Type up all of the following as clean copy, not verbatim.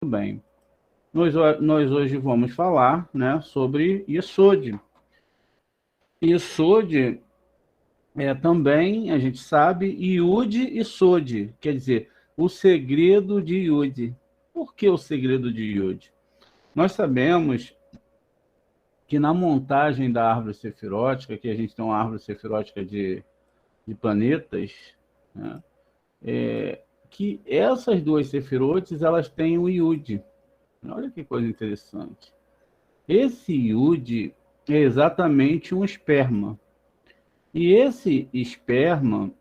bem. Nós hoje vamos falar, né, sobre Yesod. Yesod é também, a gente sabe, Yud e Sod, quer dizer, o segredo de Yud. Por que o segredo de Yud? Nós sabemos que na montagem da árvore sefirótica, que a gente tem uma árvore sefirótica de planetas, né, que essas duas sefirotes, elas têm o Yud. Olha que coisa interessante. Esse Yud é exatamente um esperma. E esse esperma,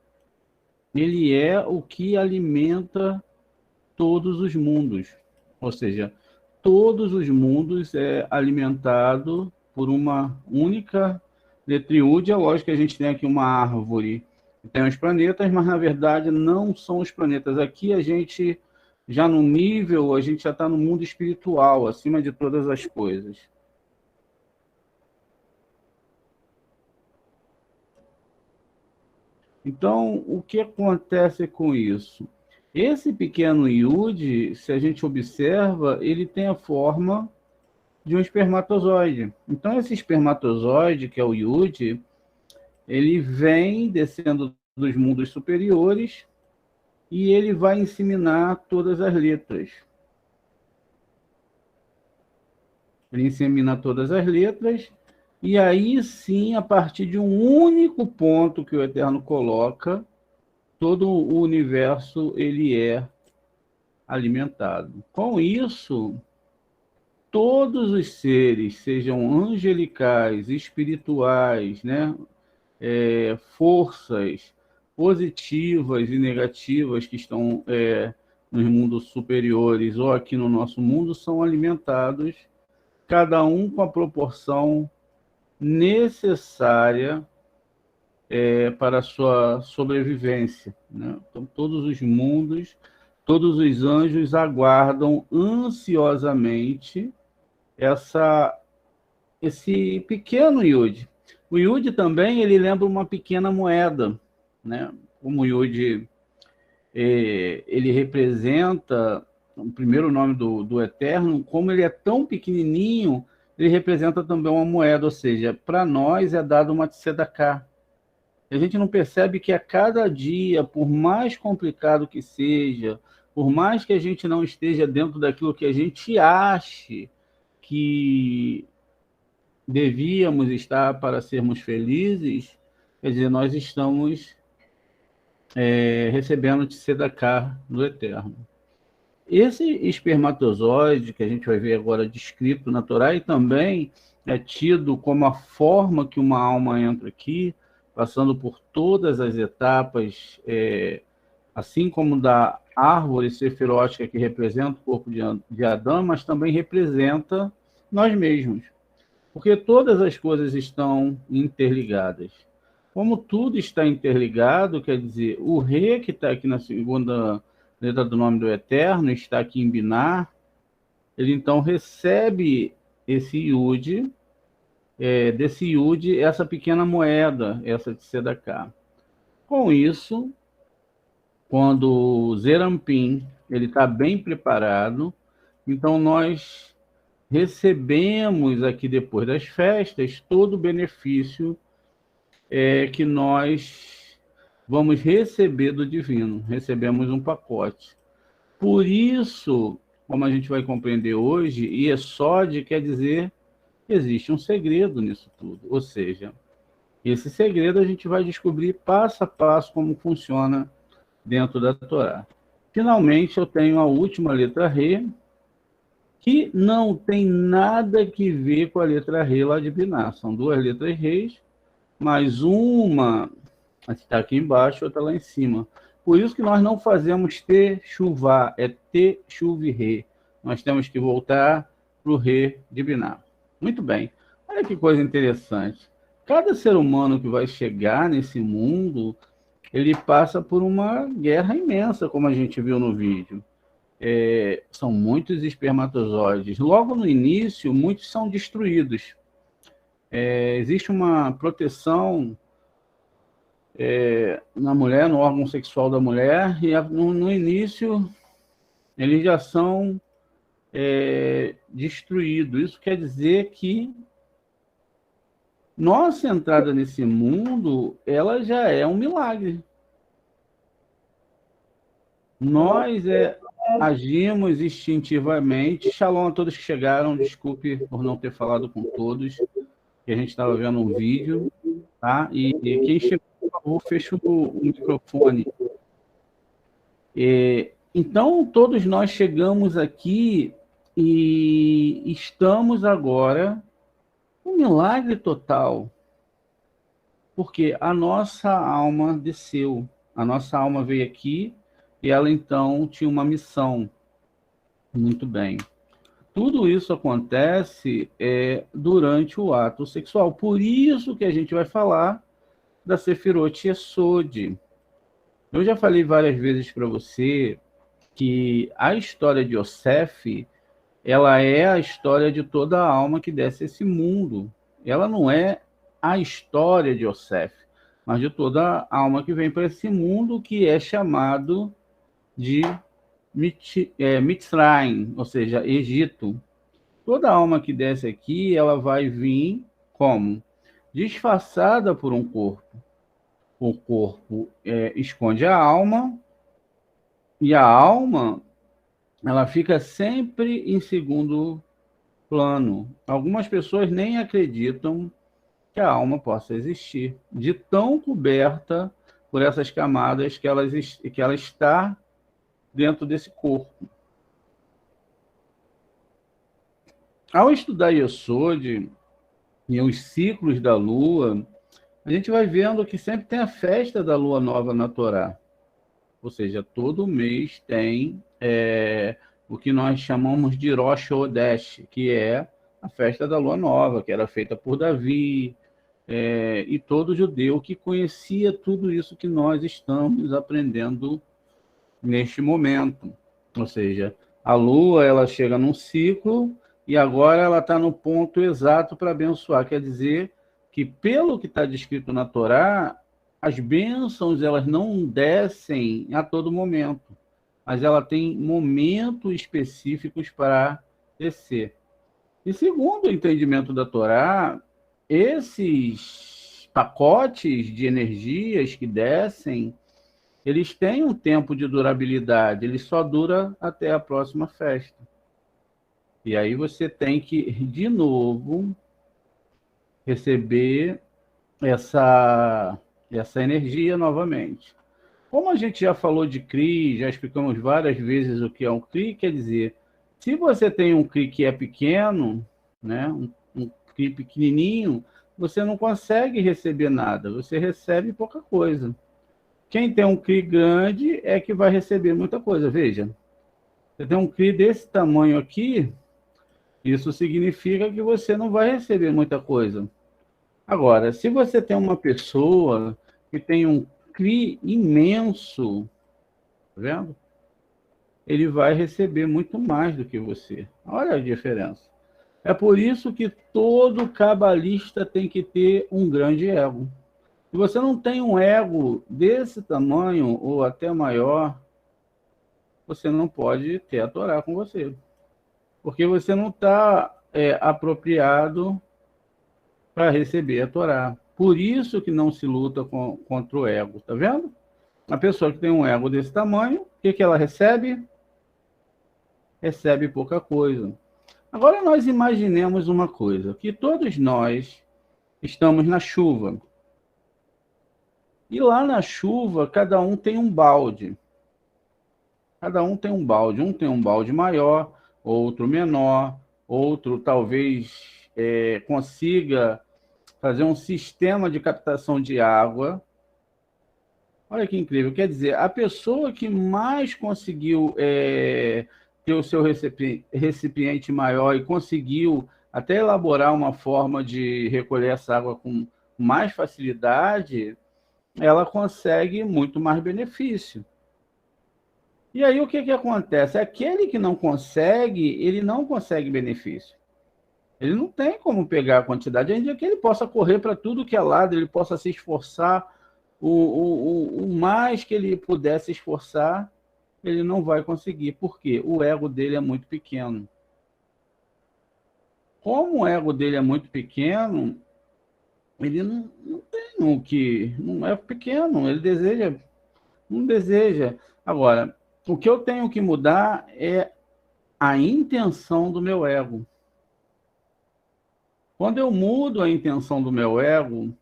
ele é o que alimenta todos os mundos. Ou seja, todos os mundos é alimentado por uma única letra Yud. É lógico que a gente tem aqui uma árvore que tem os planetas, mas na verdade não são os planetas. Aqui a gente já no nível, a gente já está no mundo espiritual, acima de todas as coisas. Então, o que acontece com isso? Esse pequeno iude, se a gente observa, ele tem a forma de um espermatozoide. Então, esse espermatozoide, que é o iude, ele vem descendo dos mundos superiores e ele vai inseminar todas as letras. Ele insemina todas as letras e aí sim, a partir de um único ponto que o Eterno coloca, todo o universo ele é alimentado. Com isso, todos os seres, sejam angelicais, espirituais, né, forças positivas e negativas que estão nos mundos superiores ou aqui no nosso mundo, são alimentados, cada um com a proporção necessária para a sua sobrevivência, né? Então, todos os mundos, todos os anjos aguardam ansiosamente esse pequeno Yud. O Yud também ele lembra uma pequena moeda, né? Como o Yud ele representa o primeiro nome do Eterno, como ele é tão pequenininho, ele representa também uma moeda, ou seja, para nós é dado uma tzedakah. A gente não percebe que a cada dia, por mais complicado que seja, por mais que a gente não esteja dentro daquilo que a gente ache que devíamos estar para sermos felizes, quer dizer, nós estamos recebendo tzedakah do Eterno. Esse espermatozoide, que a gente vai ver agora descrito na Torá, e também é tido como a forma que uma alma entra aqui, passando por todas as etapas, assim como da árvore sefirótica que representa o corpo de Adão, mas também representa nós mesmos, porque todas as coisas estão interligadas. Como tudo está interligado, quer dizer, o Re, que está aqui na segunda letra do nome do Eterno, está aqui em Binar, ele então recebe esse Yud, desse Yud, essa pequena moeda, essa de Sedacá. Com isso, quando o Zerampim ele está bem preparado, então nós recebemos aqui depois das festas todo o benefício que nós vamos receber do divino, recebemos um pacote. Por isso, como a gente vai compreender hoje, Yesod quer dizer que existe um segredo nisso tudo, ou seja, esse segredo a gente vai descobrir passo a passo como funciona dentro da Torá. Finalmente, eu tenho a última letra Re, que não tem nada que ver com a letra Re lá de Biná. São duas letras Reis, mas uma está aqui embaixo, outra lá em cima. Por isso que nós não fazemos Te-Chuvá, é Te-Chuv-Re. Nós temos que voltar para o Re de Biná. Muito bem. Olha que coisa interessante. Cada ser humano que vai chegar nesse mundo, ele passa por uma guerra imensa, como a gente viu no vídeo. São muitos espermatozoides. Logo no início, muitos são destruídos. Existe uma proteção na mulher, no órgão sexual da mulher, e no início eles já são destruído. Isso quer dizer que nossa entrada nesse mundo, ela já é um milagre. Nós agimos instintivamente. Shalom a todos que chegaram. Desculpe por não ter falado com todos, que a gente estava vendo um vídeo, tá? E quem chegou, por favor, fecha o microfone. Então, todos nós chegamos aqui e estamos agora um milagre total, porque a nossa alma desceu, a nossa alma veio aqui e ela então tinha uma missão. Muito bem. Tudo isso acontece durante o ato sexual. Por isso que a gente vai falar da Sefirot Yesod. Eu já falei várias vezes para você que a história de Yosef, ela é a história de toda a alma que desce esse mundo. Ela não é a história de Yosef, mas de toda a alma que vem para esse mundo, que é chamado de Mitzrayim, ou seja, Egito. Toda alma que desce aqui, ela vai vir como? Disfarçada por um corpo. O corpo esconde a alma, e a alma, ela fica sempre em segundo plano. Algumas pessoas nem acreditam que a alma possa existir, de tão coberta por essas camadas que ela está dentro desse corpo. Ao estudar Yesod e os ciclos da Lua, a gente vai vendo que sempre tem a festa da Lua Nova na Torá. Ou seja, todo mês tem o que nós chamamos de Rosh Hodesh, que é a festa da Lua Nova, que era feita por Davi, e todo judeu que conhecia tudo isso que nós estamos aprendendo neste momento. Ou seja, a Lua ela chega num ciclo e agora ela está no ponto exato para abençoar. Quer dizer que, pelo que está descrito na Torá, as bênçãos elas não descem a todo momento, mas ela tem momentos específicos para descer. E segundo o entendimento da Torá, esses pacotes de energias que descem, eles têm um tempo de durabilidade, ele só dura até a próxima festa. E aí você tem que, de novo, receber essa energia novamente. Como a gente já falou de CRI, já explicamos várias vezes o que é um CRI, quer dizer, se você tem um CRI que é pequeno, né, um CRI pequenininho, você não consegue receber nada, você recebe pouca coisa. Quem tem um CRI grande é que vai receber muita coisa. Veja, você tem um CRI desse tamanho aqui, isso significa que você não vai receber muita coisa. Agora, se você tem uma pessoa que tem um CRI imenso, tá vendo? Ele vai receber muito mais do que você. Olha a diferença. É por isso que todo cabalista tem que ter um grande ego. Se você não tem um ego desse tamanho ou até maior, você não pode ter a Torá com você. Porque você não está apropriado para receber a Torá. Por isso que não se luta contra o ego, tá vendo? A pessoa que tem um ego desse tamanho, o que ela recebe? Recebe pouca coisa. Agora nós imaginemos uma coisa, que todos nós estamos na chuva. E lá na chuva, cada um tem um balde. Cada um tem um balde. Um tem um balde maior, outro menor, outro talvez consiga fazer um sistema de captação de água. Olha que incrível. Quer dizer, a pessoa que mais conseguiu ter o seu recipiente maior e conseguiu até elaborar uma forma de recolher essa água com mais facilidade, ela consegue muito mais benefício. E aí o que acontece? Aquele que não consegue, ele não consegue benefício. Ele não tem como pegar a quantidade, ainda que ele possa correr para tudo que é lado, ele possa se esforçar o mais que ele puder se esforçar, ele não vai conseguir. Por quê? O ego dele é muito pequeno. Como o ego dele é muito pequeno, ele não tem o que... Não é pequeno, ele deseja... Não deseja. Agora, o que eu tenho que mudar é a intenção do meu ego. Quando eu mudo a intenção do meu ego,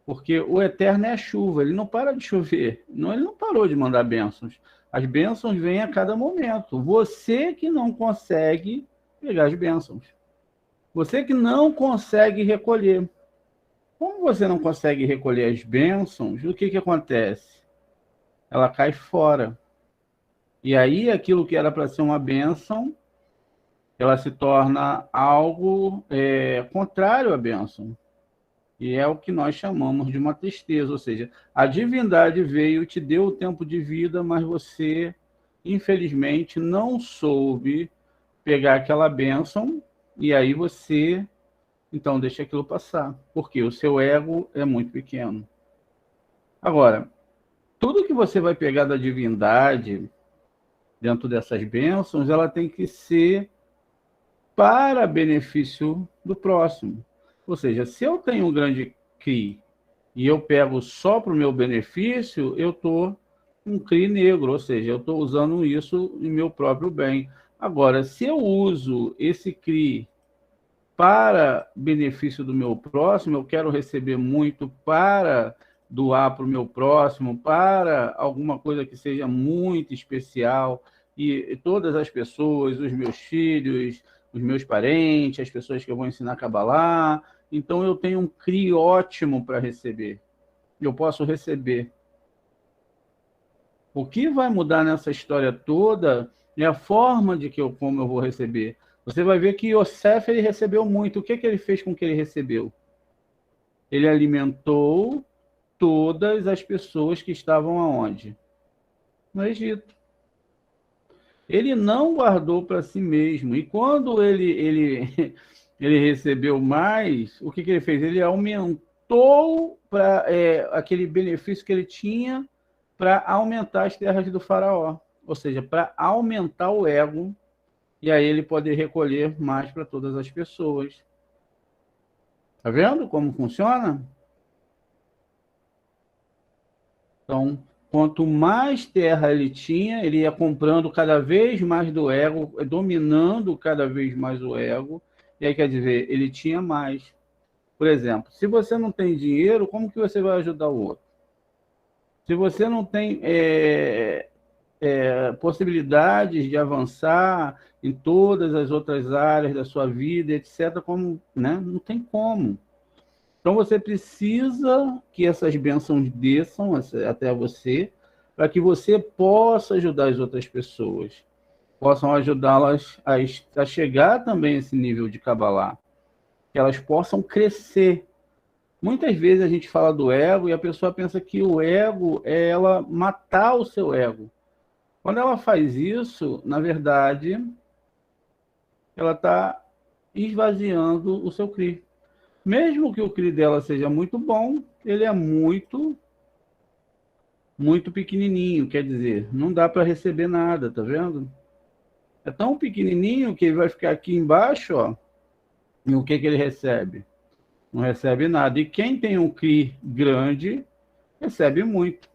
porque o eterno é a chuva, ele não para de chover, não, ele não parou de mandar bênçãos. As bênçãos vêm a cada momento. Você que não consegue pegar as bênçãos. Você que não consegue recolher. Como você não consegue recolher as bênçãos, o que, que acontece? Ela cai fora. E aí aquilo que era para ser uma bênção, ela se torna algo contrário à bênção. E é o que nós chamamos de uma tristeza, ou seja, a divindade veio, te deu o tempo de vida, mas você, infelizmente, não soube pegar aquela bênção, e aí você, então, deixa aquilo passar, porque o seu ego é muito pequeno. Agora, tudo que você vai pegar da divindade, dentro dessas bênçãos, ela tem que ser para benefício do próximo. Ou seja, se eu tenho um grande CRI e eu pego só para o meu benefício, eu estou um CRI negro, ou seja, eu estou usando isso em meu próprio bem. Agora, se eu uso esse CRI para benefício do meu próximo, eu quero receber muito para doar para o meu próximo, para alguma coisa que seja muito especial, e todas as pessoas, os meus filhos, os meus parentes, as pessoas que eu vou ensinar a Cabalá, então eu tenho um CRI ótimo para receber. Eu posso receber. O que vai mudar nessa história toda é a forma de como eu vou receber. Você vai ver que Yosef, ele recebeu muito. O que ele fez com que ele recebeu? Ele alimentou todas as pessoas que estavam aonde? No Egito. Ele não guardou para si mesmo. E quando ele ele recebeu mais, o que ele fez? Ele aumentou para aquele benefício que ele tinha para aumentar as terras do faraó. Ou seja, para aumentar o ego, e aí ele poder recolher mais para todas as pessoas. Tá vendo como funciona? Então, quanto mais terra ele tinha, ele ia comprando cada vez mais do ego, dominando cada vez mais o ego. E aí, quer dizer, ele tinha mais. Por exemplo, se você não tem dinheiro, como que você vai ajudar o outro? Se você não tem possibilidades de avançar em todas as outras áreas da sua vida, etc., como, né? Não tem como. Então você precisa que essas bênçãos desçam até você, para que você possa ajudar as outras pessoas, possam ajudá-las a chegar também a esse nível de Kabbalah, que elas possam crescer. Muitas vezes a gente fala do ego e a pessoa pensa que o ego é ela matar o seu ego. Quando ela faz isso, na verdade, ela está esvaziando o seu CRI. Mesmo que o CRI dela seja muito bom, ele é muito pequenininho, quer dizer, não dá para receber nada, tá vendo? É tão pequenininho que ele vai ficar aqui embaixo, ó, e o que ele recebe? Não recebe nada. E quem tem um CRI grande, recebe muito.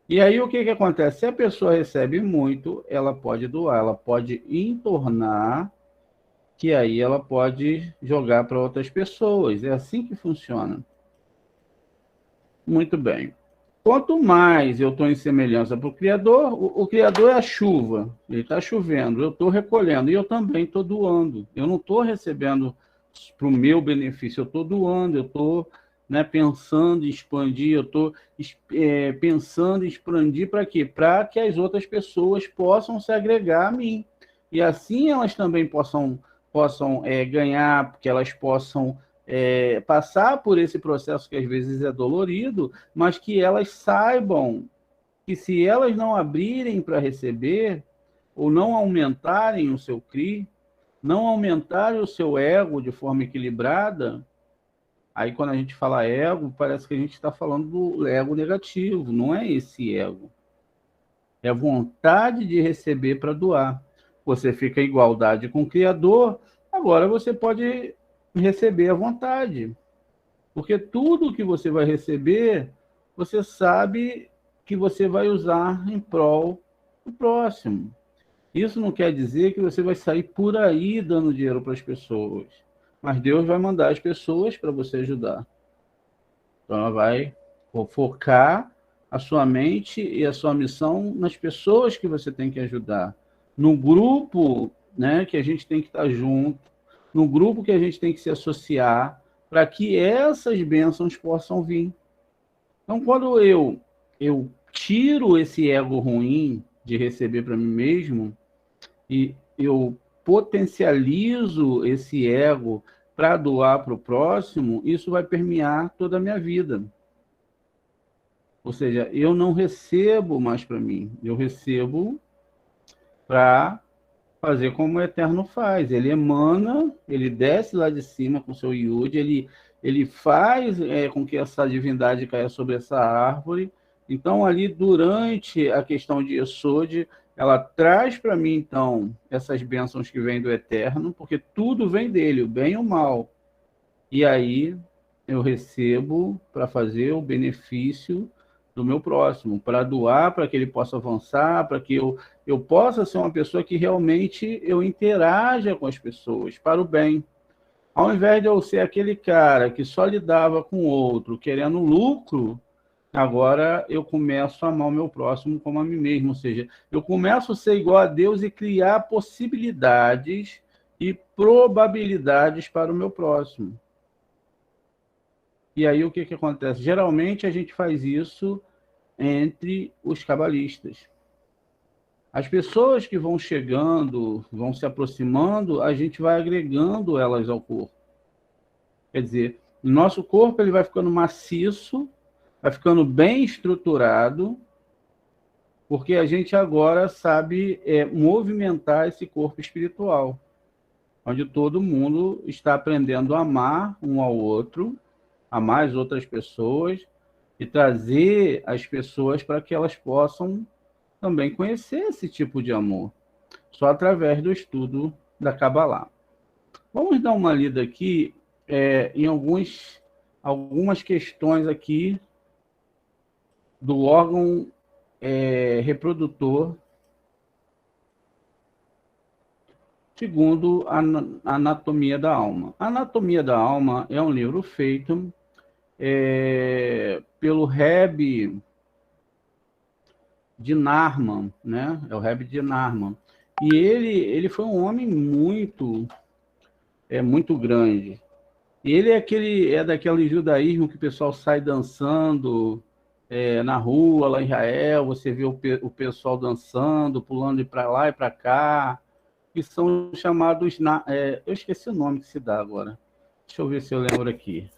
E aí o que acontece? Se a pessoa recebe muito, ela pode doar, ela pode entornar, que aí ela pode jogar para outras pessoas. É assim que funciona. Muito bem. Quanto mais eu estou em semelhança para o Criador, o Criador é a chuva. Ele está chovendo, eu estou recolhendo e eu também estou doando. Eu não estou recebendo para o meu benefício, eu estou doando, eu estou, né, pensando em expandir, eu estou pensando em expandir para quê? Para que as outras pessoas possam se agregar a mim. E assim elas também possam ganhar, porque elas possam passar por esse processo que às vezes é dolorido, mas que elas saibam que se elas não abrirem para receber, ou não aumentarem o seu CRI, não aumentarem o seu ego de forma equilibrada, aí quando a gente fala ego, parece que a gente está falando do ego negativo, não é esse ego. É vontade de receber para doar. Você fica em igualdade com o Criador, Agora você pode receber à vontade, porque tudo que você vai receber, você sabe que você vai usar em prol do próximo. Isso não quer dizer que você vai sair por aí dando dinheiro para as pessoas, mas Deus vai mandar as pessoas para você ajudar. Então ela vai focar a sua mente e a sua missão nas pessoas que você tem que ajudar, no grupo, né, que a gente tem que estar junto, no grupo que a gente tem que se associar, para que essas bênçãos possam vir. Então, quando eu tiro esse ego ruim de receber para mim mesmo e eu potencializo esse ego para doar para o próximo, isso vai permear toda a minha vida. Ou seja, eu não recebo mais para mim, eu recebo para fazer como o Eterno faz. Ele emana, ele desce lá de cima com o seu Yud, ele faz com que essa divindade caia sobre essa árvore. Então, ali, durante a questão de Yesod, ela traz para mim, então, essas bênçãos que vêm do Eterno, porque tudo vem dele, o bem e o mal. E aí, eu recebo para fazer o benefício do meu próximo, para doar, para que ele possa avançar, para que eu possa ser uma pessoa que realmente eu interaja com as pessoas para o bem. Ao invés de eu ser aquele cara que só lidava com o outro querendo lucro, agora eu começo a amar o meu próximo como a mim mesmo. Ou seja, eu começo a ser igual a Deus e criar possibilidades e probabilidades para o meu próximo. E aí o que acontece? Geralmente a gente faz isso entre os cabalistas. As pessoas que vão chegando, vão se aproximando, a gente vai agregando elas ao corpo. Quer dizer, o nosso corpo ele vai ficando maciço, vai ficando bem estruturado, porque a gente agora sabe movimentar esse corpo espiritual, onde todo mundo está aprendendo a amar um ao outro, amar as outras pessoas, e trazer as pessoas para que elas possam também conhecer esse tipo de amor, só através do estudo da Kabbalah. Vamos dar uma lida aqui em algumas questões aqui do órgão reprodutor, segundo a Anatomia da Alma. A Anatomia da Alma é um livro feito pelo Rebbe de Narman, né? É o Rebbe de Narman. E ele foi um homem muito grande. Ele é daquele judaísmo que o pessoal sai dançando na rua, lá em Israel, você vê o pessoal dançando, pulando para lá e para cá, que são chamados, eu esqueci o nome que se dá agora. Deixa eu ver se eu lembro aqui.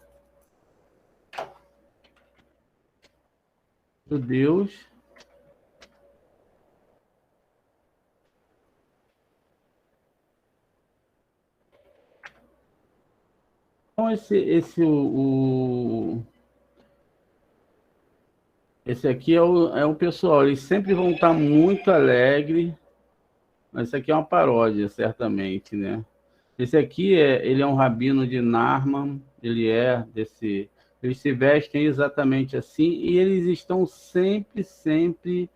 Judeus. Então, esse aqui é o pessoal, eles sempre vão estar muito alegres, mas isso aqui é uma paródia, certamente, né? Esse aqui, ele é um rabino de Narman, eles se vestem exatamente assim, e eles estão sempre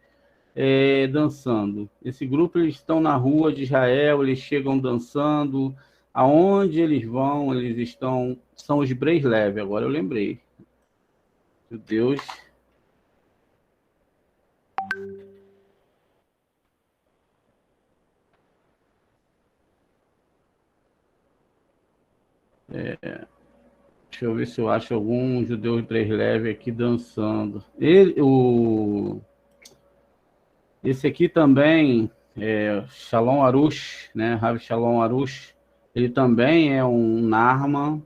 dançando. Esse grupo, eles estão na rua de Israel, eles chegam dançando, aonde eles vão, são os Breslev, agora eu lembrei. Judeus. Deixa eu ver se eu acho algum judeu Breslev aqui dançando. Esse aqui também Shalom Arush, né? Rav Shalom Arush. Ele também é um Narman.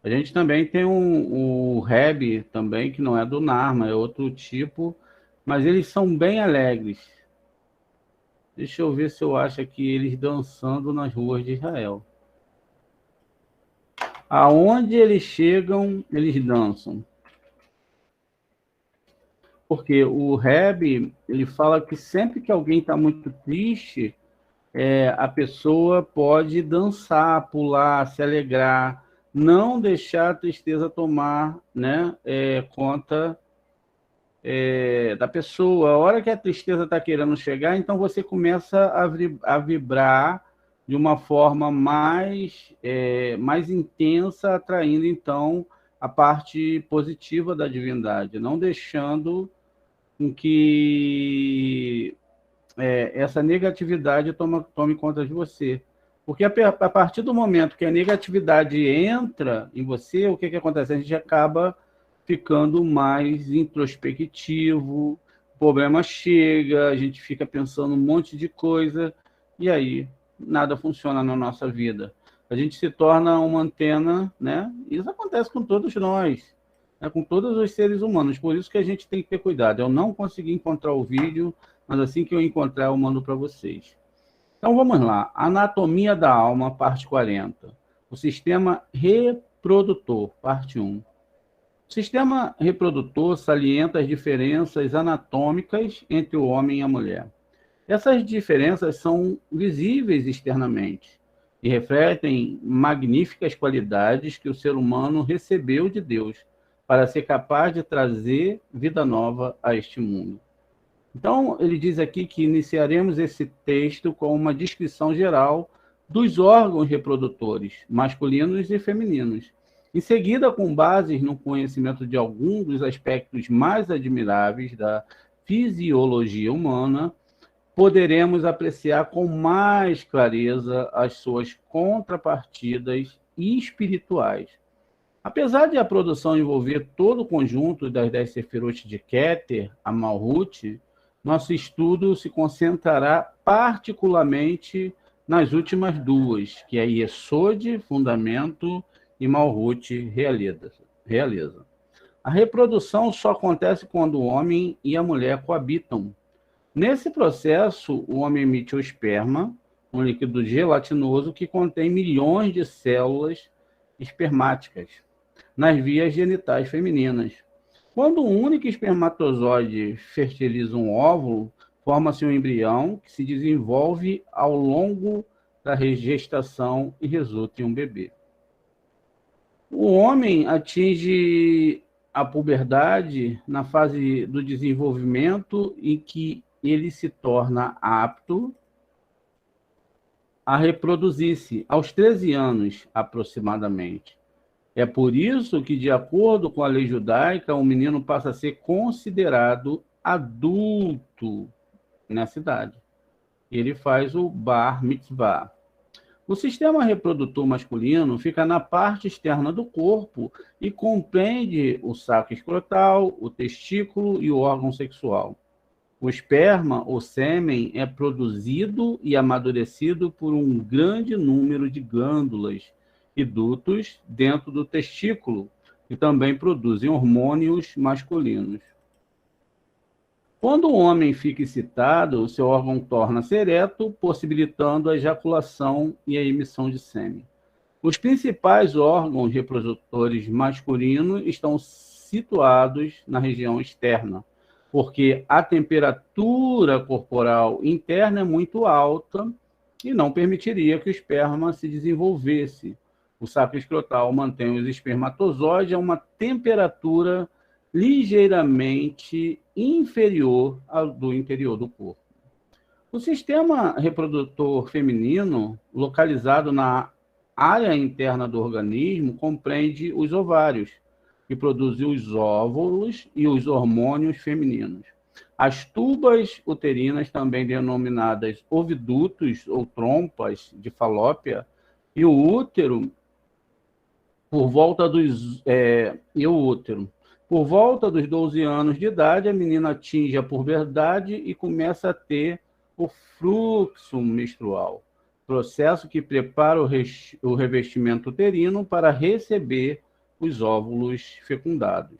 A gente também tem o Rebbe também, que não é do Narman, é outro tipo, mas eles são bem alegres. Deixa eu ver se eu acho aqui eles dançando nas ruas de Israel. Aonde eles chegam, eles dançam. Porque o Rebbe, ele fala que sempre que alguém está muito triste, a pessoa pode dançar, pular, se alegrar, não deixar a tristeza tomar, né, conta da pessoa. A hora que a tristeza está querendo chegar, então você começa a vibrar de uma forma mais intensa, atraindo então a parte positiva da divindade, não deixando com que essa negatividade tome conta de você. Porque a partir do momento que a negatividade entra em você, o que acontece? A gente acaba ficando mais introspectivo, o problema chega, a gente fica pensando um monte de coisa, e aí nada funciona na nossa vida. A gente se torna uma antena, né? Isso acontece com todos nós, né? Com todos os seres humanos. Por isso que a gente tem que ter cuidado. Eu não consegui encontrar o vídeo, mas assim que eu encontrar, eu mando para vocês. Então vamos lá. Anatomia da alma, parte 40. O sistema reprodutor, parte 1. O sistema reprodutor salienta as diferenças anatômicas entre o homem e a mulher. Essas diferenças são visíveis externamente e refletem magníficas qualidades que o ser humano recebeu de Deus para ser capaz de trazer vida nova a este mundo. Então, ele diz aqui que iniciaremos esse texto com uma descrição geral dos órgãos reprodutores, masculinos e femininos. Em seguida, com bases no conhecimento de alguns dos aspectos mais admiráveis da fisiologia humana, poderemos apreciar com mais clareza as suas contrapartidas espirituais. Apesar de a produção envolver todo o conjunto das 10 sefirot de Keter, a Malhut, nosso estudo se concentrará particularmente nas últimas duas, que é Yesod, fundamento, e Malhut, realeza. A reprodução só acontece quando o homem e a mulher coabitam. Nesse processo, o homem emite o esperma, um líquido gelatinoso que contém milhões de células espermáticas nas vias genitais femininas. Quando um único espermatozoide fertiliza um óvulo, forma-se um embrião que se desenvolve ao longo da gestação e resulta em um bebê. O homem atinge a puberdade na fase do desenvolvimento em que ele se torna apto a reproduzir-se aos 13 anos, aproximadamente. É por isso que, de acordo com a lei judaica, o menino passa a ser considerado adulto nessa idade. Ele faz o bar mitzvah. O sistema reprodutor masculino fica na parte externa do corpo e compreende o saco escrotal, o testículo e o órgão sexual. O esperma, ou sêmen, é produzido e amadurecido por um grande número de glândulas e dutos dentro do testículo, que também produzem hormônios masculinos. Quando o homem fica excitado, o seu órgão torna-se ereto, possibilitando a ejaculação e a emissão de sêmen. Os principais órgãos reprodutores masculinos estão situados na região externa, porque a temperatura corporal interna é muito alta e não permitiria que o esperma se desenvolvesse. O saco escrotal mantém os espermatozoides a uma temperatura ligeiramente inferior ao do interior do corpo. O sistema reprodutor feminino, localizado na área interna do organismo, compreende os ovários, que produzem os óvulos e os hormônios femininos. As tubas uterinas, também denominadas ovidutos ou trompas de Falópia, e o útero, por volta dos 12 anos de idade, a menina atinge a puberdade e começa a ter o fluxo menstrual, processo que prepara o revestimento uterino para receber os óvulos fecundados.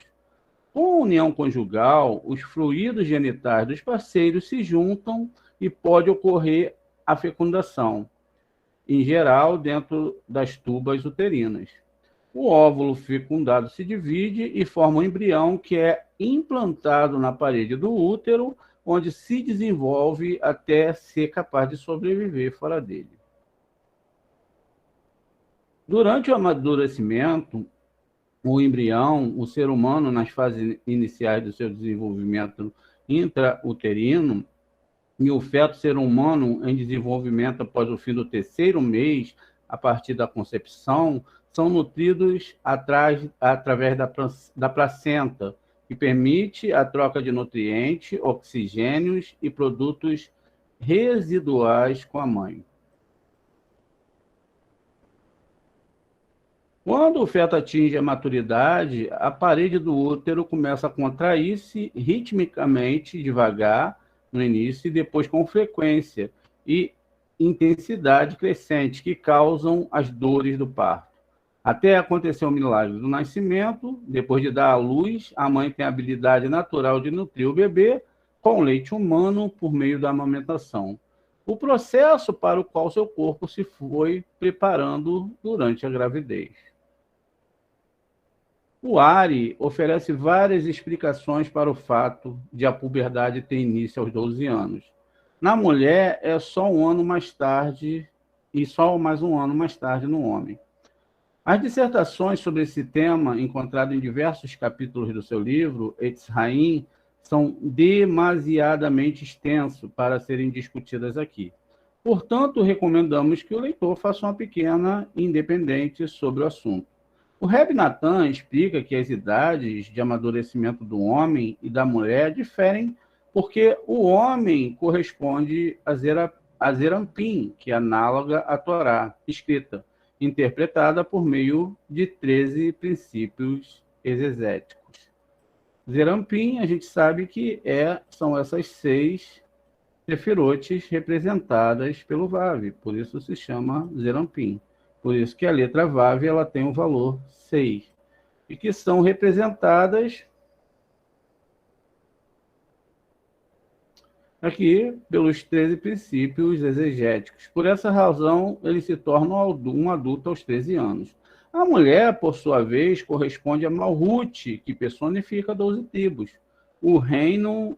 Com a união conjugal, os fluidos genitais dos parceiros se juntam e pode ocorrer a fecundação, em geral dentro das tubas uterinas. O óvulo fecundado se divide e forma um embrião que é implantado na parede do útero, onde se desenvolve até ser capaz de sobreviver fora dele. Durante o amadurecimento, o embrião, o ser humano, nas fases iniciais do seu desenvolvimento intrauterino, e o feto ser humano em desenvolvimento após o fim do terceiro mês, a partir da concepção, são nutridos através da placenta, que permite a troca de nutrientes, oxigênios e produtos residuais com a mãe. Quando o feto atinge a maturidade, a parede do útero começa a contrair-se ritmicamente, devagar, no início, e depois com frequência e intensidade crescente, que causam as dores do parto. Até acontecer o milagre do nascimento, depois de dar à luz, a mãe tem a habilidade natural de nutrir o bebê com leite humano por meio da amamentação. O processo para o qual seu corpo se foi preparando durante a gravidez. O ARI oferece várias explicações para o fato de a puberdade ter início aos 12 anos. Na mulher, é só um ano mais tarde, e só mais um ano mais tarde no homem. As dissertações sobre esse tema, encontrado em diversos capítulos do seu livro, Etz Haim, são demasiadamente extensos para serem discutidas aqui. Portanto, recomendamos que o leitor faça uma pequena independente sobre o assunto. O Reb Natan explica que as idades de amadurecimento do homem e da mulher diferem porque o homem corresponde a Zerampim, que é análoga à Torá, escrita, interpretada por meio de 13 princípios exegéticos. Zerampim, a gente sabe que são essas 6 sefirotes representadas pelo Vav, por isso se chama Zerampim. Por isso que a letra Vav ela tem o valor 6, e que são representadas aqui pelos 13 princípios exegéticos. Por essa razão, ele se torna um adulto aos 13 anos. A mulher, por sua vez, corresponde a Malhut, que personifica 12 tribos. O reino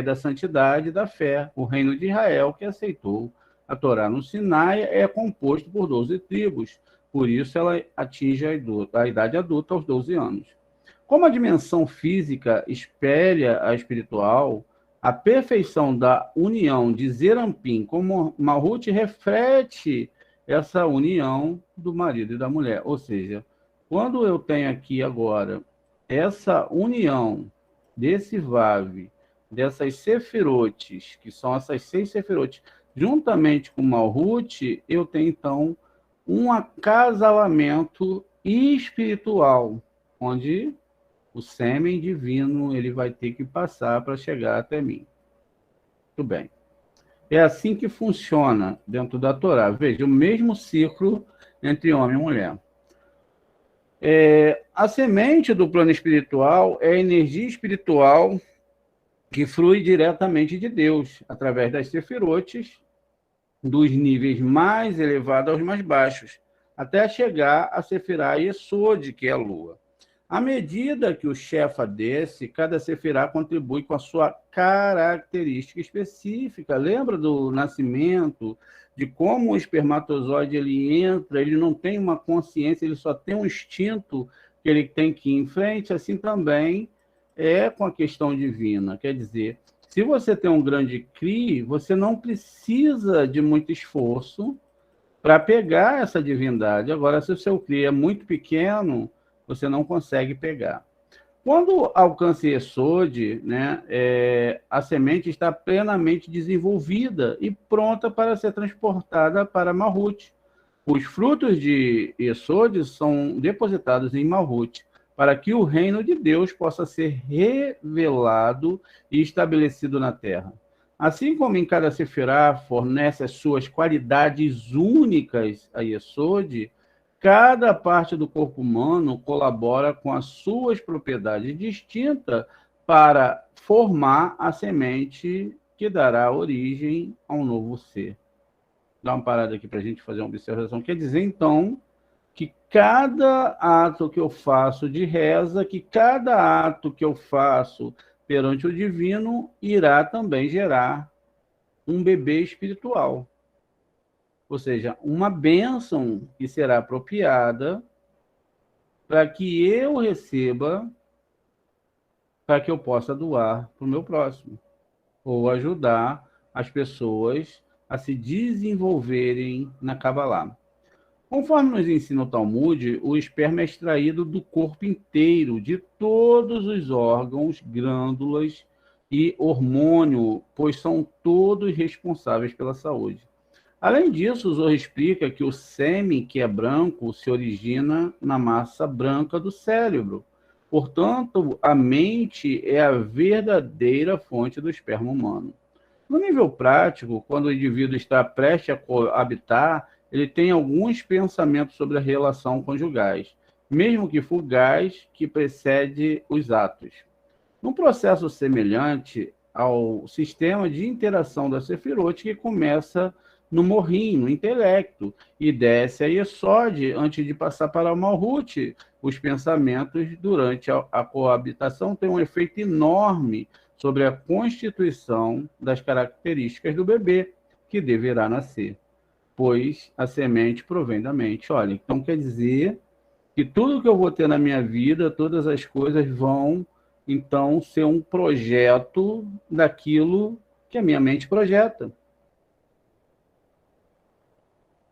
da santidade e da fé, o reino de Israel, que aceitou a Torá no Sinai, é composto por 12 tribos. Por isso, ela atinge a idade adulta aos 12 anos. Como a dimensão física espelha a espiritual, a perfeição da união de Zerampim com Malhut reflete essa união do marido e da mulher. Ou seja, quando eu tenho aqui agora essa união desse Vav, dessas sefirotes, que são essas 6 sefirotes, juntamente com Malhut, eu tenho, então, um acasalamento espiritual, onde o sêmen divino ele vai ter que passar para chegar até mim. Muito bem. É assim que funciona dentro da Torá. Veja, o mesmo ciclo entre homem e mulher. A semente do plano espiritual é a energia espiritual que flui diretamente de Deus, através das sefirotes, dos níveis mais elevados aos mais baixos, até chegar a Sefirá Yesod, que é a lua. À medida que o Shefa desce, cada Sefirá contribui com a sua característica específica. Lembra do nascimento, de como o espermatozoide ele entra, ele não tem uma consciência, ele só tem um instinto que ele tem que ir em frente, assim também é com a questão divina. Quer dizer, se você tem um grande Cri, você não precisa de muito esforço para pegar essa divindade. Agora, se o seu Cri é muito pequeno, você não consegue pegar. Quando alcança Yesod, né, a semente está plenamente desenvolvida e pronta para ser transportada para Malhut. Os frutos de Yesod são depositados em Malhut, para que o reino de Deus possa ser revelado e estabelecido na terra. Assim como em cada Sefirá fornece as suas qualidades únicas a Yesod, cada parte do corpo humano colabora com as suas propriedades distintas para formar a semente que dará origem a um novo ser. Dá uma parada aqui para a gente fazer uma observação. Quer dizer, então, que cada ato que eu faço de reza, que cada ato que eu faço perante o divino, irá também gerar um bebê espiritual. Ou seja, uma bênção que será apropriada para que eu receba, para que eu possa doar para o meu próximo, ou ajudar as pessoas a se desenvolverem na Kabbalah. Conforme nos ensina o Talmud, o esperma é extraído do corpo inteiro, de todos os órgãos, glândulas e hormônio, pois são todos responsáveis pela saúde. Além disso, o Zohar explica que o sêmen, que é branco, se origina na massa branca do cérebro. Portanto, a mente é a verdadeira fonte do esperma humano. No nível prático, quando o indivíduo está prestes a coabitar, ele tem alguns pensamentos sobre a relação conjugais, mesmo que fugaz, que precede os atos. Num processo semelhante ao sistema de interação da Sefirot, que começa no morrinho, no intelecto, e desce a Yesod antes de passar para a Malhut. Os pensamentos durante a coabitação têm um efeito enorme sobre a constituição das características do bebê que deverá nascer, pois a semente provém da mente. Olha, então quer dizer que tudo que eu vou ter na minha vida, todas as coisas vão, então, ser um projeto daquilo que a minha mente projeta.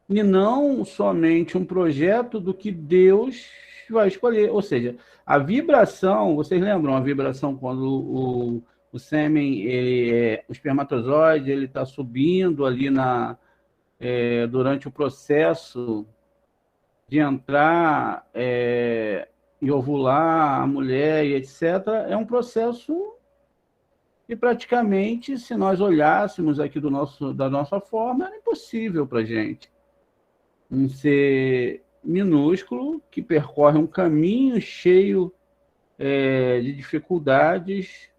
E não somente um projeto do que Deus vai escolher. Ou seja, a vibração, vocês lembram a vibração quando o sêmen, o espermatozoide, ele está subindo ali durante o processo de entrar e ovular a mulher e etc., é um processo que praticamente, se nós olhássemos aqui da nossa forma, era impossível para a gente. Um ser minúsculo que percorre um caminho cheio de dificuldades.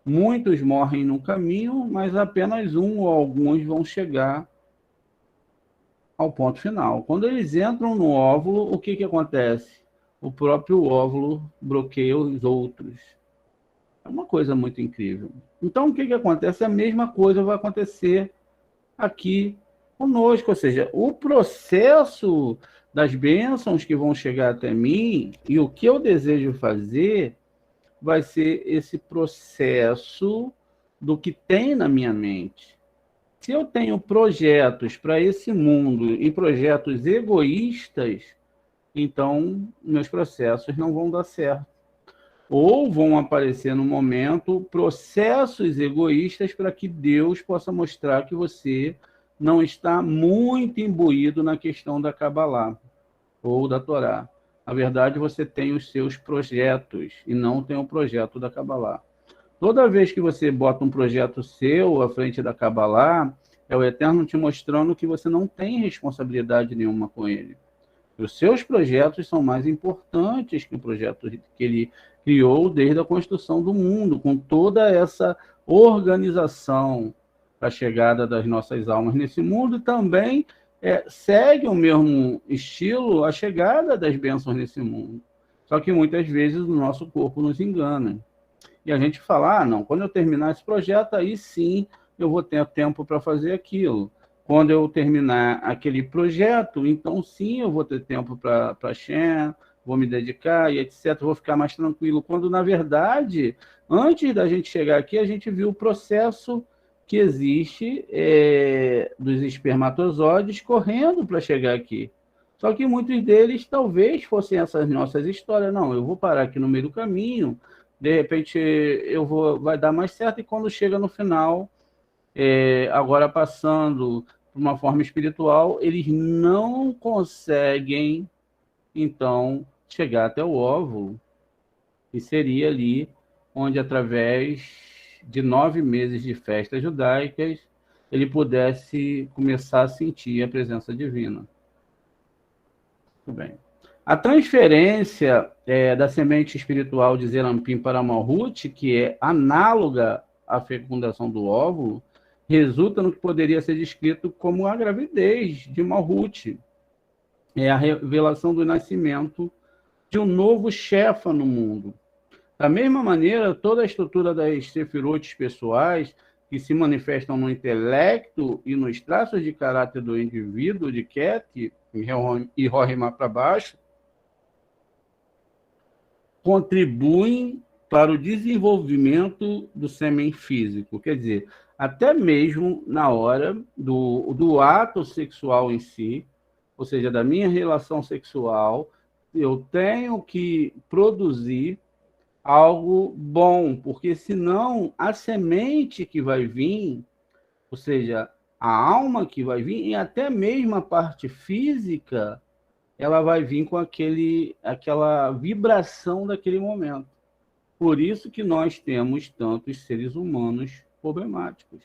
Muitos morrem no caminho, mas apenas um ou alguns vão chegar ao ponto final. Quando eles entram no óvulo, o que acontece? O próprio óvulo bloqueia os outros. É uma coisa muito incrível. Então, o que acontece? A mesma coisa vai acontecer aqui conosco, ou seja, o processo das bênçãos que vão chegar até mim e o que eu desejo fazer vai ser esse processo do que tem na minha mente. Se eu tenho projetos para esse mundo e projetos egoístas, então meus processos não vão dar certo. Ou vão aparecer no momento processos egoístas para que Deus possa mostrar que você não está muito imbuído na questão da Kabbalah ou da Torá. Na verdade, você tem os seus projetos e não tem o projeto da Kabbalah. Toda vez que você bota um projeto seu à frente da Kabbalah, é o Eterno te mostrando que você não tem responsabilidade nenhuma com ele. Os seus projetos são mais importantes que o projeto que ele criou desde a construção do mundo, com toda essa organização para a chegada das nossas almas nesse mundo, e também segue o mesmo estilo a chegada das bênçãos nesse mundo. Só que muitas vezes o nosso corpo nos engana. E a gente fala, não, quando eu terminar esse projeto, aí sim eu vou ter tempo para fazer aquilo. Quando eu terminar aquele projeto, então sim eu vou ter tempo para Shem, vou me dedicar e etc, vou ficar mais tranquilo. Quando, na verdade, antes da gente chegar aqui, a gente viu o processo que existe dos espermatozoides correndo para chegar aqui. Só que muitos deles talvez fossem essas nossas histórias. Não, eu vou parar aqui no meio do caminho, de repente vai dar mais certo, e quando chega no final, agora passando por uma forma espiritual, eles não conseguem, então, chegar até o óvulo, e seria ali onde, através de 9 meses de festas judaicas, ele pudesse começar a sentir a presença divina. Muito bem. A transferência da semente espiritual de Zerampim para Malhut, que é análoga à fecundação do óvulo, resulta no que poderia ser descrito como a gravidez de Malhut. É a revelação do nascimento de um novo Shefa no mundo. Da mesma maneira, toda a estrutura das sefirotes pessoais que se manifestam no intelecto e nos traços de caráter do indivíduo, de Ket e Rohima para baixo, contribuem para o desenvolvimento do sêmen físico. Quer dizer, até mesmo na hora do ato sexual em si, ou seja, da minha relação sexual, eu tenho que produzir algo bom, porque senão a semente que vai vir, ou seja, a alma que vai vir, e até mesmo a parte física, ela vai vir com aquela vibração daquele momento. Por isso que nós temos tantos seres humanos problemáticos.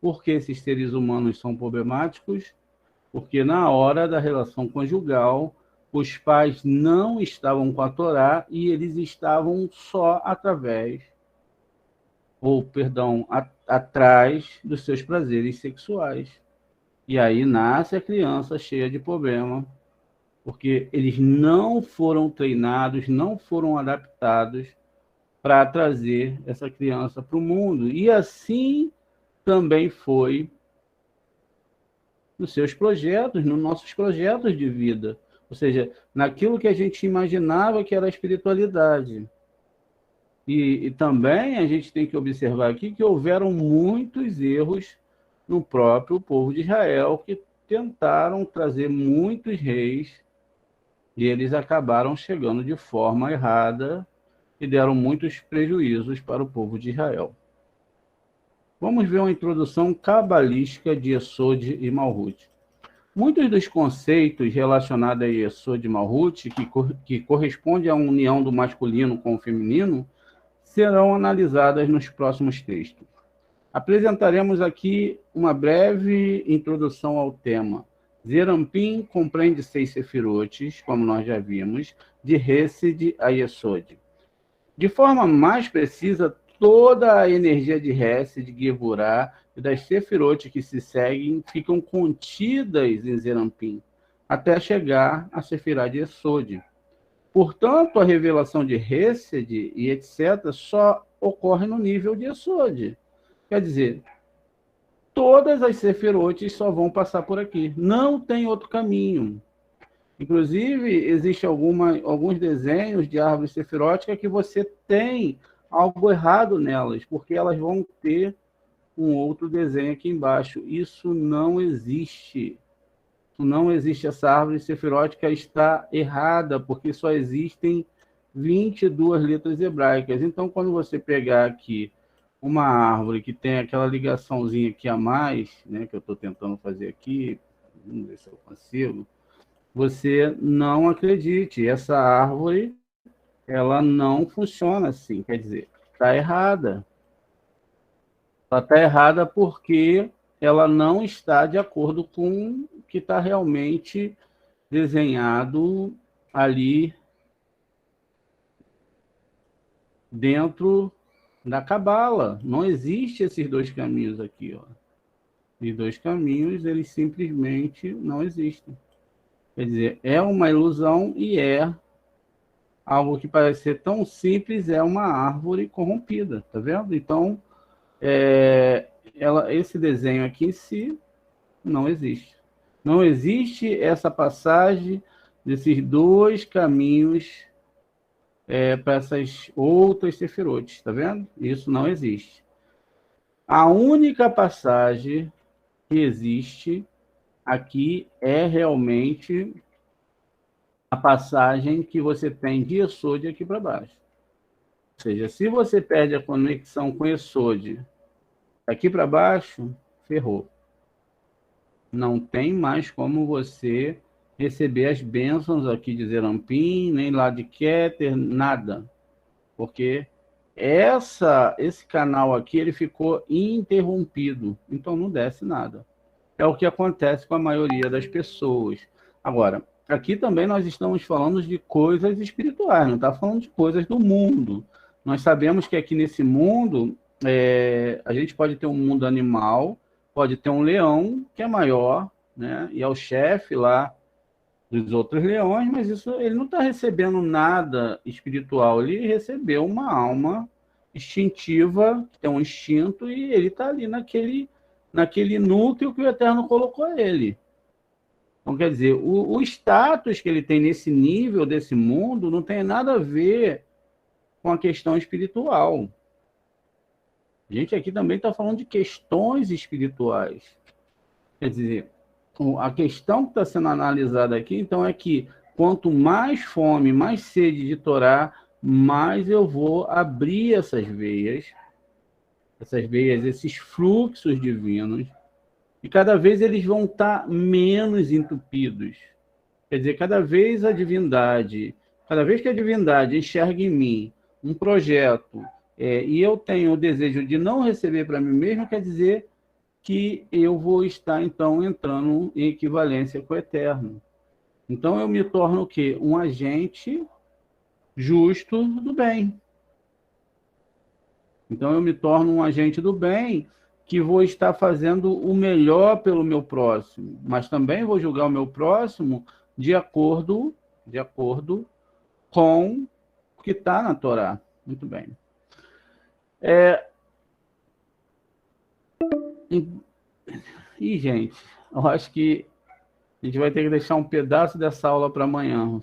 Por que esses seres humanos são problemáticos? Porque na hora da relação conjugal, os pais não estavam com a Torá e eles estavam só atrás dos seus prazeres sexuais. E aí nasce a criança cheia de problema, porque eles não foram treinados, não foram adaptados para trazer essa criança para o mundo. E assim também foi nos seus projetos, nos nossos projetos de vida. Ou seja, naquilo que a gente imaginava que era a espiritualidade. E também a gente tem que observar aqui que houveram muitos erros no próprio povo de Israel, que tentaram trazer muitos reis e eles acabaram chegando de forma errada e deram muitos prejuízos para o povo de Israel. Vamos ver uma introdução cabalística de Yesod e Malhut. Muitos dos conceitos relacionados a Yesod e Malhut, que correspondem à união do masculino com o feminino, serão analisadas nos próximos textos. Apresentaremos aqui uma breve introdução ao tema. Zerampim compreende 6 sefirotes, como nós já vimos, de Hesed a Yesod. De forma mais precisa, toda a energia de Hesed, de Gevurah e das sefirotes que se seguem ficam contidas em Zerampim, até chegar a Sefirá de Yesod. Portanto, a revelação de Hesed e etc. só ocorre no nível de Yesod. Quer dizer, todas as sefirotes só vão passar por aqui. Não tem outro caminho. Inclusive, existem alguns desenhos de árvores sefiróticas que você tem algo errado nelas, porque elas vão ter um outro desenho aqui embaixo. Isso não existe. Não existe. Essa árvore sefirótica está errada, porque só existem 22 letras hebraicas. Então, quando você pegar aqui uma árvore que tem aquela ligaçãozinha aqui a mais, né, que eu estou tentando fazer aqui, vamos ver se eu consigo, você não acredite, essa árvore, ela não funciona assim, quer dizer, está errada. Ela está errada porque ela não está de acordo com o que está realmente desenhado ali dentro da Cabala. Não existe esses dois caminhos aqui, ó. Os dois caminhos, eles simplesmente não existem. Quer dizer, é uma ilusão e é algo que parece ser tão simples, é uma árvore corrompida, tá vendo? Então, esse desenho aqui em si não existe. Não existe essa passagem desses dois caminhos para essas outras sefirotes, tá vendo? Isso não existe. A única passagem que existe aqui é realmente a passagem que você tem de Yesod aqui para baixo. Ou seja, se você perde a conexão com Yesod aqui para baixo, ferrou. Não tem mais como você receber as bênçãos aqui de Zerampim, nem lá de Keter, nada. Porque esse canal aqui ele ficou interrompido, então não desce nada. É o que acontece com a maioria das pessoas. Agora, aqui também nós estamos falando de coisas espirituais, não está falando de coisas do mundo. Nós sabemos que aqui nesse mundo, a gente pode ter um mundo animal, pode ter um leão que é maior, né? E é o chefe lá dos outros leões, mas isso ele não está recebendo nada espiritual, ele recebeu uma alma instintiva, que tem um instinto, e ele está ali naquele núcleo que o Eterno colocou ele. Então, quer dizer, o status que ele tem nesse nível desse mundo não tem nada a ver com a questão espiritual. A gente aqui também está falando de questões espirituais. Quer dizer, a questão que está sendo analisada aqui, então, é que quanto mais fome, mais sede de Torá, mais eu vou abrir essas veias, esses fluxos divinos, e cada vez eles vão estar menos entupidos. Quer dizer, cada vez que a divindade enxerga em mim um projeto, e eu tenho o desejo de não receber para mim mesmo, quer dizer que eu vou estar, então, entrando em equivalência com o Eterno. Então, eu me torno o quê? Um agente justo do bem. Então, eu me torno um agente do bem que vou estar fazendo o melhor pelo meu próximo, mas também vou julgar o meu próximo de acordo com o que está na Torá. Muito bem. E, gente, eu acho que a gente vai ter que deixar um pedaço dessa aula para amanhã.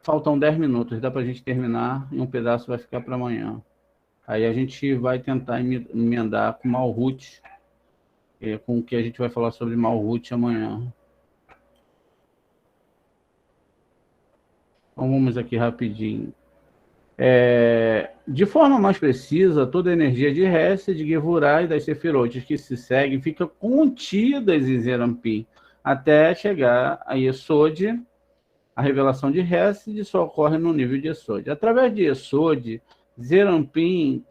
Faltam 10 minutos, dá para a gente terminar e um pedaço vai ficar para amanhã. Aí a gente vai tentar emendar com Malhut, com o que a gente vai falar sobre Malhut amanhã. Então vamos aqui rapidinho. De forma mais precisa, toda a energia de Hesed, de Gevurah e das Sefirotes que se seguem fica contidas em Zerampim, até chegar a Yesod. A revelação de Hesed só ocorre no nível de Yesod. Através de Yesod, Zerampim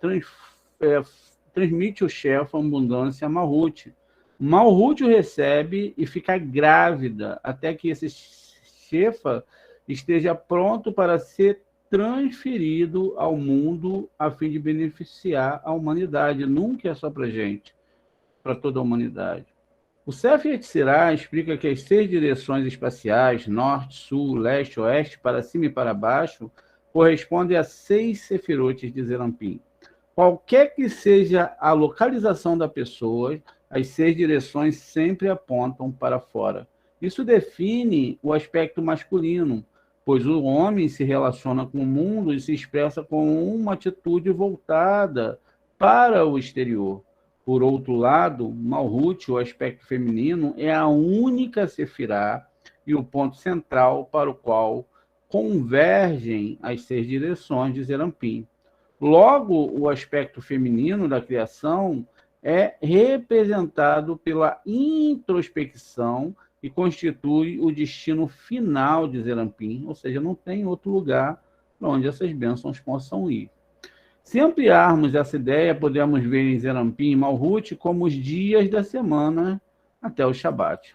transmite o Shefa, a abundância, a Malhut. Malhut o recebe e fica grávida, até que esse Shefa esteja pronto para ser transferido ao mundo a fim de beneficiar a humanidade. Nunca é só para a gente, para toda a humanidade. O Sefer Yetzirah explica que as 6 direções espaciais, norte, sul, leste, oeste, para cima e para baixo, correspondem a 6 sefirotes de Zerampim. Qualquer que seja a localização da pessoa, as 6 direções sempre apontam para fora. Isso define o aspecto masculino, pois o homem se relaciona com o mundo e se expressa com uma atitude voltada para o exterior. Por outro lado, Malhut, o aspecto feminino, é a única sefirá e o ponto central para o qual convergem as 6 direções de Zerampim. Logo, o aspecto feminino da criação é representado pela introspecção e constitui o destino final de Zerampim, ou seja, não tem outro lugar para onde essas bênçãos possam ir. Se ampliarmos essa ideia, podemos ver em Zerampim e Malhut como os dias da semana até o Shabat.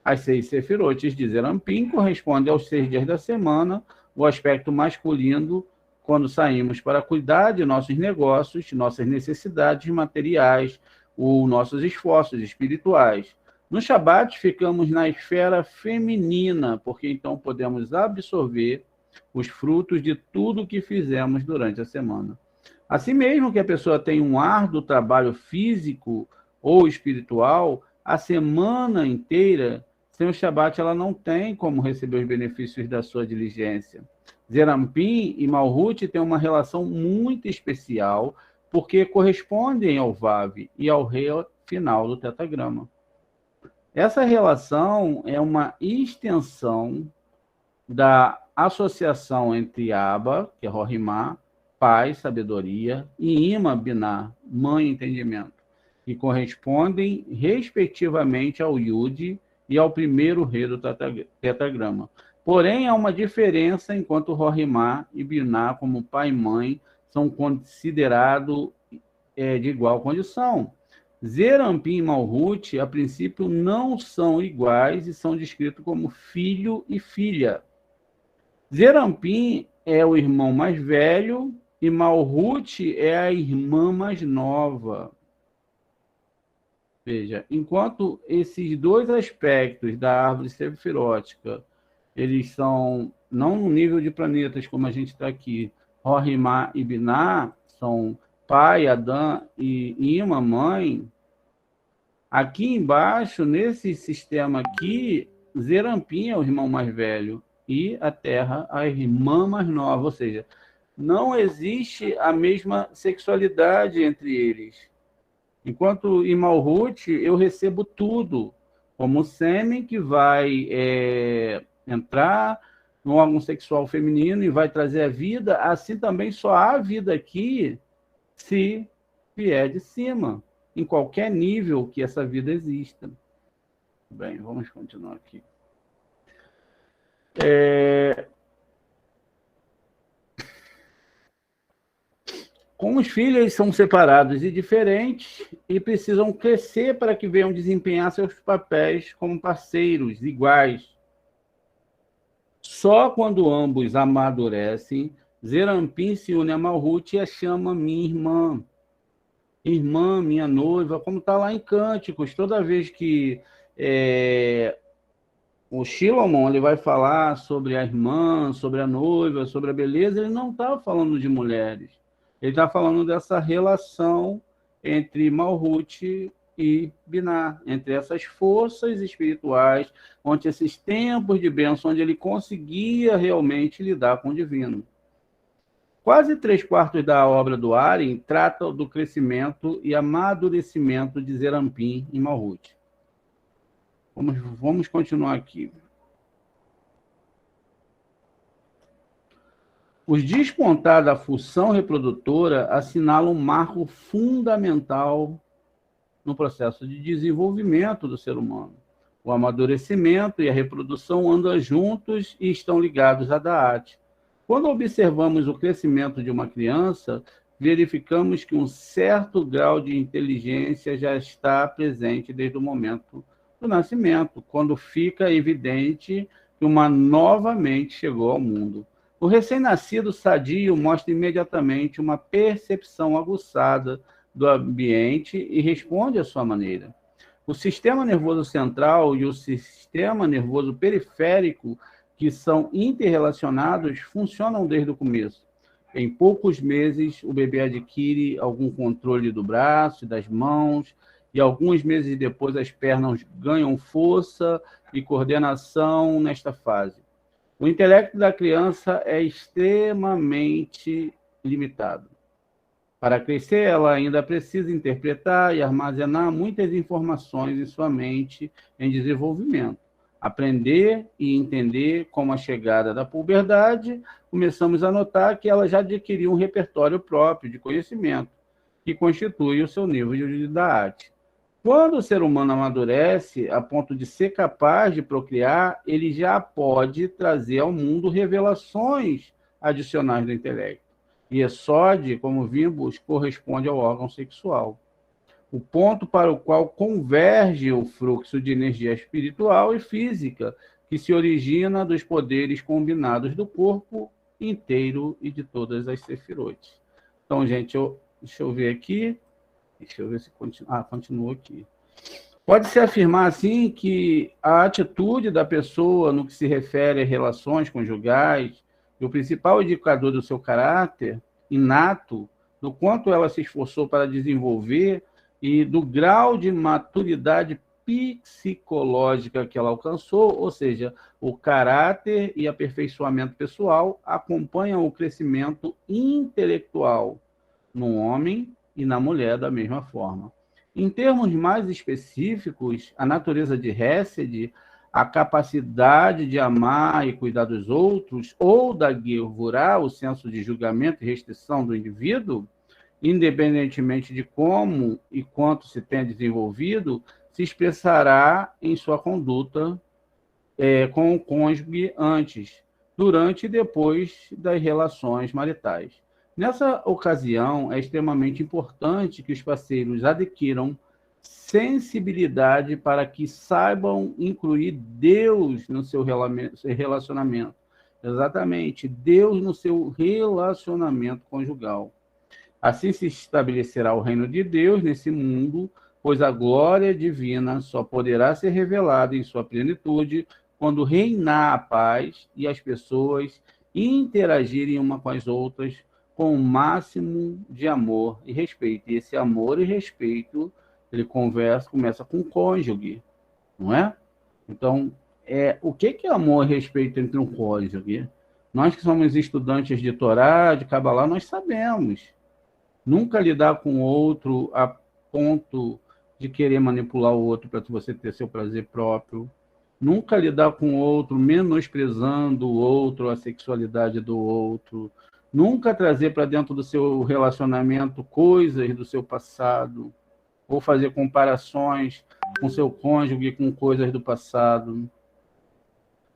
As 6 sefirotes de Zerampim correspondem aos 6 dias da semana, o aspecto masculino quando saímos para cuidar de nossos negócios, nossas necessidades materiais, ou nossos esforços espirituais. No Shabat, ficamos na esfera feminina, porque então podemos absorver os frutos de tudo que fizemos durante a semana. Assim mesmo que a pessoa tem um árduo trabalho físico ou espiritual, a semana inteira, sem o Shabat, ela não tem como receber os benefícios da sua diligência. Zerampim e Malhut têm uma relação muito especial, porque correspondem ao Vav e ao rei final do tetagrama. Essa relação é uma extensão da associação entre Abba, que é Rohimá, pai, sabedoria, e Ima, Binah, mãe, entendimento, que correspondem respectivamente ao Yud e ao primeiro rei do tetagrama. Porém, há uma diferença enquanto Rohimá e Binah, como pai e mãe, são considerados de igual condição. Zerampim e Malhut, a princípio, não são iguais e são descritos como filho e filha. Zerampim é o irmão mais velho e Malhut é a irmã mais nova. Veja, enquanto esses dois aspectos da árvore sefirótica, eles são não no nível de planetas como a gente está aqui, Rohimá e Binah, são pai, Adã e Ima, mãe. Aqui embaixo, nesse sistema aqui, Zerampim é o irmão mais velho e a Terra a irmã mais nova, ou seja, não existe a mesma sexualidade entre eles. Enquanto em Malhut, eu recebo tudo, como sêmen que vai entrar no órgão sexual feminino e vai trazer a vida, assim também só há vida aqui se vier de cima, em qualquer nível que essa vida exista. Bem, vamos continuar aqui. Como os filhos eles são separados e diferentes e precisam crescer para que venham desempenhar seus papéis como parceiros iguais. Só quando ambos amadurecem, Zerampim se une a Malhut e a chama minha irmã, minha noiva, como está lá em Cânticos. Toda vez que o Shilomon ele vai falar sobre a irmã, sobre a noiva, sobre a beleza, ele não está falando de mulheres. Ele está falando dessa relação entre Malhut e Binah, entre essas forças espirituais, onde esses tempos de bênção, onde ele conseguia realmente lidar com o divino. Quase 3/4 da obra do Aren trata do crescimento e amadurecimento de Zerampim em Malhut. Vamos continuar aqui. Os despontar da função reprodutora assinalam um marco fundamental no processo de desenvolvimento do ser humano. O amadurecimento e a reprodução andam juntos e estão ligados a Da'at. Quando observamos o crescimento de uma criança, verificamos que um certo grau de inteligência já está presente desde o momento do nascimento, quando fica evidente que uma nova mente chegou ao mundo. O recém-nascido sadio mostra imediatamente uma percepção aguçada do ambiente e responde à sua maneira. O sistema nervoso central e o sistema nervoso periférico, que são interrelacionados, funcionam desde o começo. Em poucos meses, o bebê adquire algum controle do braço e das mãos, e alguns meses depois as pernas ganham força e coordenação nesta fase. O intelecto da criança é extremamente limitado. Para crescer, ela ainda precisa interpretar e armazenar muitas informações em sua mente em desenvolvimento. Aprender e entender como a chegada da puberdade, começamos a notar que ela já adquiriu um repertório próprio de conhecimento, que constitui o seu nível de Da'at. Quando o ser humano amadurece a ponto de ser capaz de procriar, ele já pode trazer ao mundo revelações adicionais do intelecto. E Yesod, como vimos, corresponde ao órgão sexual. O ponto para o qual converge o fluxo de energia espiritual e física, que se origina dos poderes combinados do corpo inteiro e de todas as sefirotes. Então, gente, deixa eu ver aqui. Deixa eu ver se continua aqui. Pode-se afirmar, assim, que a atitude da pessoa no que se refere a relações conjugais e o principal indicador do seu caráter inato, do quanto ela se esforçou para desenvolver e do grau de maturidade psicológica que ela alcançou, ou seja, o caráter e aperfeiçoamento pessoal acompanham o crescimento intelectual no homem e na mulher da mesma forma. Em termos mais específicos, a natureza de Hesed, a capacidade de amar e cuidar dos outros, ou da Gevurah, o senso de julgamento e restrição do indivíduo, independentemente de como e quanto se tenha desenvolvido, se expressará em sua conduta com o cônjuge antes, durante e depois das relações maritais. Nessa ocasião, é extremamente importante que os parceiros adquiram sensibilidade para que saibam incluir Deus no seu relacionamento. Exatamente, Deus no seu relacionamento conjugal. Assim se estabelecerá o reino de Deus nesse mundo, pois a glória divina só poderá ser revelada em sua plenitude quando reinar a paz e as pessoas interagirem uma com as outras com o máximo de amor e respeito. E esse amor e respeito, ele começa com o cônjuge, não é? Então, o que é amor e respeito entre um cônjuge? Nós que somos estudantes de Torá, de Cabalá, nós sabemos. Nunca lidar com o outro a ponto de querer manipular o outro para você ter seu prazer próprio. Nunca lidar com o outro menosprezando o outro, a sexualidade do outro. Nunca trazer para dentro do seu relacionamento coisas do seu passado, ou fazer comparações com seu cônjuge com coisas do passado.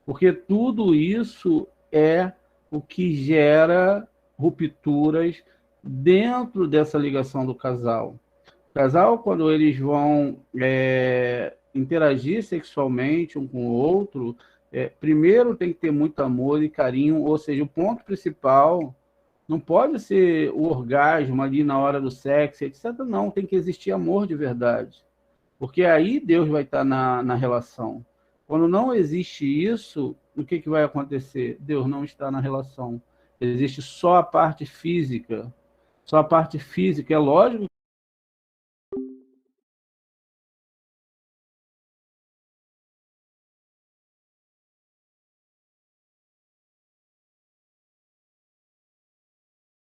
Porque tudo isso é o que gera rupturas dentro dessa ligação do casal. O casal, quando eles vão interagir sexualmente um com o outro, primeiro tem que ter muito amor e carinho, ou seja, o ponto principal não pode ser o orgasmo ali na hora do sexo, etc. Não, tem que existir amor de verdade. Porque aí Deus vai estar na relação. Quando não existe isso, o que vai acontecer? Deus não está na relação. Existe só a parte física. Só a parte física. É lógico